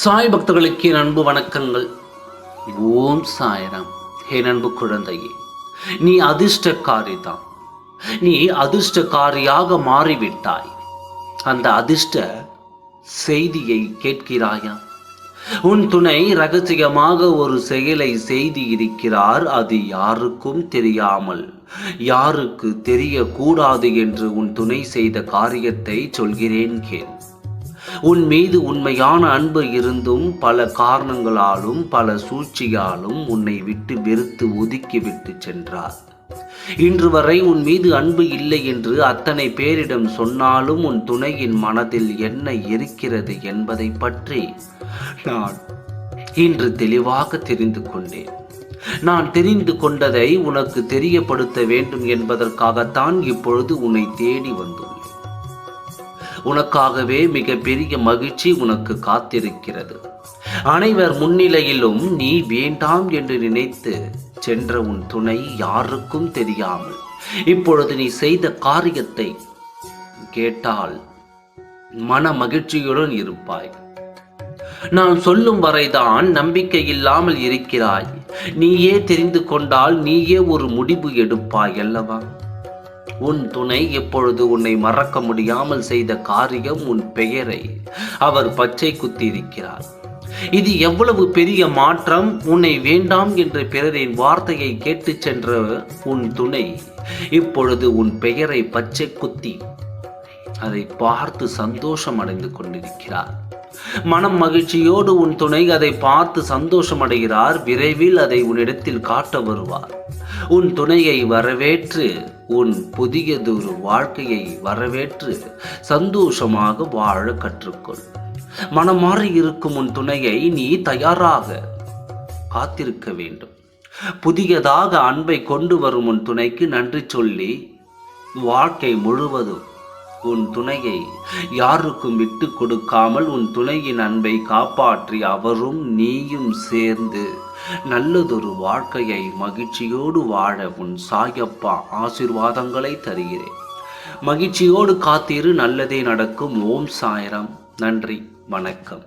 சாய் பக்தர்களுக்கு என் அன்பு வணக்கங்கள். ஓம் சாய்ராம். என் அன்பு குழந்தையே, நீ அதிர்ஷ்டக்காரி தான். நீ அதிர்ஷ்டக்காரியாக மாறிவிட்டாய். அந்த அதிர்ஷ்ட செய்தியை கேட்கிறாயா? உன் துணை ரகசியமாக ஒரு செயலை செய்து இருக்கிறார். அது யாருக்கும் தெரியாமல், யாருக்கு தெரியக்கூடாது என்று உன் துணை செய்த காரியத்தை சொல்கிறேன் கேள். உன் மீது உண்மையான அன்பு இருந்தும் பல காரணங்களாலும் பல சூழ்ச்சியாலும் உன்னை விட்டு வெறுத்து ஒதுக்கிவிட்டு சென்றார். இன்று வரை உன் மீது அன்பு இல்லை என்று அத்தனை பேரிடம் சொன்னாலும் உன் துணையின் மனதில் என்ன இருக்கிறது என்பதை பற்றி நான் இன்று தெளிவாக தெரிந்து கொண்டேன். நான் தெரிந்து கொண்டதை உனக்கு தெரியப்படுத்த வேண்டும் என்பதற்காகத்தான் இப்பொழுது உன்னை தேடி வந்துள்ளேன். உனக்காகவே மிகப்பெரிய மகிழ்ச்சி உனக்கு காத்திருக்கிறது. அனைவர் முன்னிலையிலும் நீ வேண்டாம் என்று நினைத்து சென்ற உன் துணை யாருக்கும் தெரியாமல் இப்பொழுது நீ செய்த காரியத்தை கேட்டால் மன மகிழ்ச்சியுடன் இருப்பாய். நான் சொல்லும் வரைதான் நம்பிக்கை இல்லாமல் இருக்கிறாய். நீயே தெரிந்து கொண்டால் நீயே ஒரு முடிவு எடுப்பாய் அல்லவா? உன் துணை எப்பொழுது உன்னை மறக்க முடியாமல் செய்த காரியம் உன் பெயரை அவர் பச்சை குத்தியிருக்கிறார். இது எவ்வளவு பெரிய மாற்றம்! உன்னை வேண்டாம் என்ற பிறரின் வார்த்தையை கேட்டு சென்ற உன் துணை இப்பொழுது உன் பெயரை பச்சை குத்தி அதை பார்த்து சந்தோஷம் அடைந்து கொண்டிருக்கிறார். மனம் மகிழ்ச்சியோடு உன் துணை அதை பார்த்து சந்தோஷம் அடைகிறார். விரைவில் அதை உன்னிடத்தில் காட்ட வருவார். உன் துணையை வரவேற்று உன் புதியதொரு வாழ்க்கையை வரவேற்று சந்தோஷமாக வாழ கற்றுக்கொள். மனம் மாறி இருக்கும் உன் துணையை நீ தயாராக காத்திருக்க வேண்டும். புதியதாக அன்பை கொண்டு வரும் உன் துணைக்கு நன்றி சொல்லி வாழ்க்கை முழுவதும் உன் துணையை யாருக்கும் விட்டு கொடுக்காமல் உன் துணையின் அன்பை காப்பாற்றி அவரும் நீயும் சேர்ந்து நல்லதொரு வாழ்க்கையை மகிழ்ச்சியோடு வாழ உன் சாயப்பா ஆசீர்வாதங்களை தருகிறேன். மகிழ்ச்சியோடு காத்திரு, நல்லதே நடக்கும். ஓம் சாய்ராம். நன்றி, வணக்கம்.